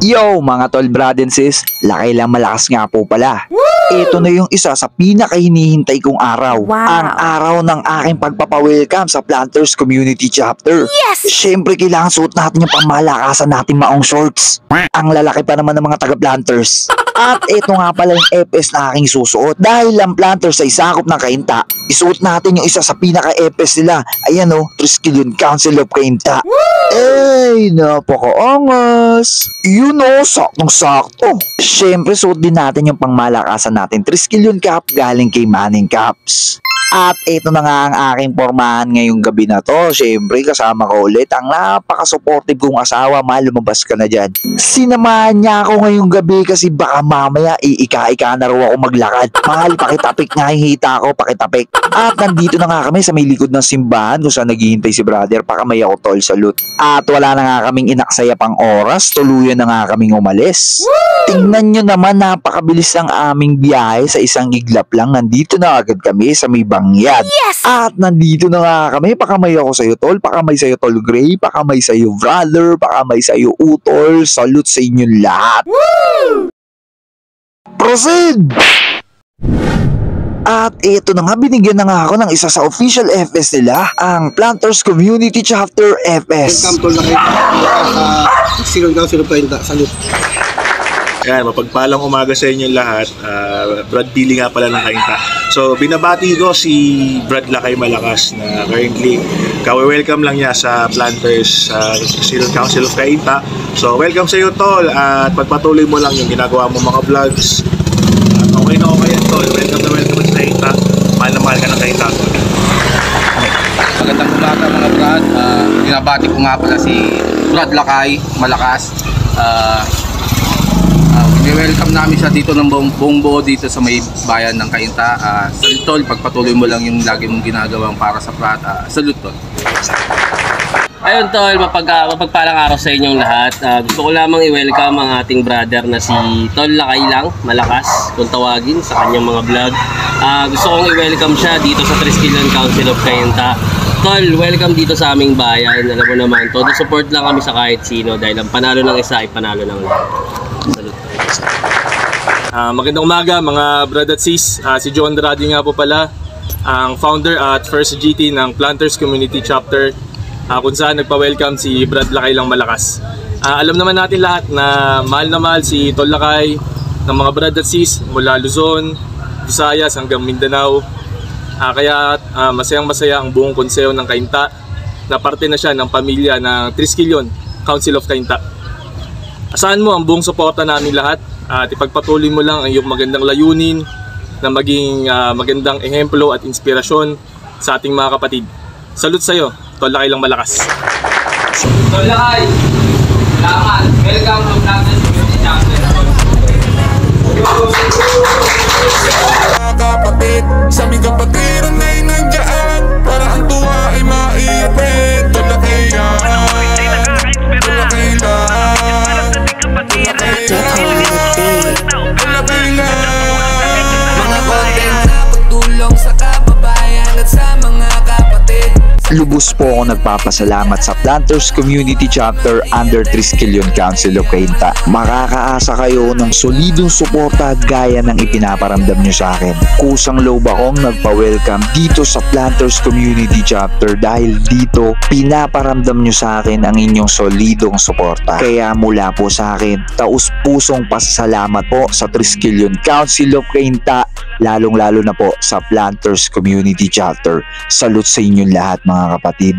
Yo mga tol, brad and sis, laki lang malakas nga po pala. Ito na yung isa sa pinakahinihintay kong araw. Wow. Ang araw ng aking pagpapawelcome sa Planters Community Chapter. Yes! Siyempre kailangan suot natin yung pangmalakasan natin maong shorts. Ang lalaki pa naman ng mga taga-Planters. At ito nga pala yung FS na aking susuot. Dahil ang Planters ay sakop ng Cainta, isuot natin yung isa sa pinaka-FS nila. Ayan o, Triskelion Council of Cainta. Eh, napaka-angas. You know, saktong-sakto. Siyempre, suot din natin yung pangmalakasan natin Triskelion Cap galing kay Manning Caps. At ito na nga ang aking pormahan ngayong gabi na to. Siyempre, kasama ko ulit ang napaka-supportive kong asawa. Mahal, lumabas ka na dyan. Sinamahan niya ako ngayong gabi kasi baka mamaya iika-ika na raw ako maglakad. Mahal, pakitapik nga yung hita ko, pakitapik. At nandito na nga kami sa may likod ng simbahan kung saan naghihintay si brother. Pakamay ako tol, salute. At wala na nga kaming inaksaya pang oras. Tuluyan na nga kaming umalis. Tingnan nyo naman, napakabilis ang aming biyahe. Sa isang iglap lang, nandito na agad kami sa may bangyad. Yes! At nandito na nga kami. Pakamay ako sa'yo tol, pakamay sa'yo tol Gray, pakamay sa'yo brother, pakamay sa'yo utol. Salute sa inyong lahat. Woo! Proceed! At ito na nga, binigyan na nga ako ng isa sa official FS nila, ang Planters Community Chapter FS. Welcome to na kayo sa Triskelion Council of Cainta. Salute. Yan, mapagpalang umaga sa inyo lahat. Brad Billy nga pala ng Cainta. So, binabati ko si Brad Lakay Malakas na currently kawe-welcome lang niya sa Planters Triskelion Council of Cainta. So, welcome sa iyo, tol. At pagpatuloy mo lang yung ginagawa mo mga vlogs. At okay na okay yan, tol. Welcome sa Cainta. Mahal na mahal ka ng Cainta. Magandang umaga mga Brad. Binabati ko nga pala si Brad Lakay Malakas. I-welcome namin siya dito ng buong buo dito sa may bayan ng Cainta. Salute tol, pagpatuloy mo lang yung lagi mong ginagawang para sa Plat. Salute tol. Ayun tol, mapagpalang araw sa inyong lahat. Gusto ko lamang i-welcome ang ating brother na si Tol Lakay lang Malakas, kung tawagin sa kanyang mga vlog. Gusto kong i-welcome siya dito sa Triskelion Council of Cainta. Tol, welcome dito sa aming bayan. Alam mo naman, todo support lang kami sa kahit sino dahil ang panalo ng isa ay panalo ng lahat. Salute. Magandang umaga mga brad at sis. Si Joe Andrade nga po pala, ang founder at first GT ng Planters Community Chapter, kung saan nagpa-welcome si Brad Lakay lang Malakas. Alam naman natin lahat na mahal si Tol Lakay ng mga brad at sis mula Luzon, Visayas hanggang Mindanao. Kaya masayang-masaya ang buong konseho ng Cainta na parte na siya ng pamilya ng Triskelion Council of Cainta. Asahan mo ang buong suporta namin lahat at ipagpatuloy mo lang ang iyong magandang layunin na maging magandang ehemplo at inspirasyon sa ating mga kapatid. Salute sa iyo, Tol Lakay lang Malakas. Tol Lakay, salamat. Welcome to Planters Community Chapter. Kapatid, sa aming kapatiran ay nandiyan para ang tuwa ay maiatid. Tol Lakay lang, Tol Lakay lang, Tol Lakay lang. Mga content na pagtulong sa kababayan at sa mga kapatid. Lubos po ako nagpapasalamat sa Planters Community Chapter under Triskelion Council of Cainta. Makakaasa kayo ng solidong suporta gaya ng ipinaparamdam nyo sa akin. Kusang loob akong nagpa-welcome dito sa Planters Community Chapter dahil dito pinaparamdam nyo sa akin ang inyong solidong suporta. Kaya mula po sa akin, taus-pusong pasasalamat po sa Triskelion Council of Cainta, lalong-lalo na po sa Planters Community Chapter. Salute sa inyong lahat mga kapatid.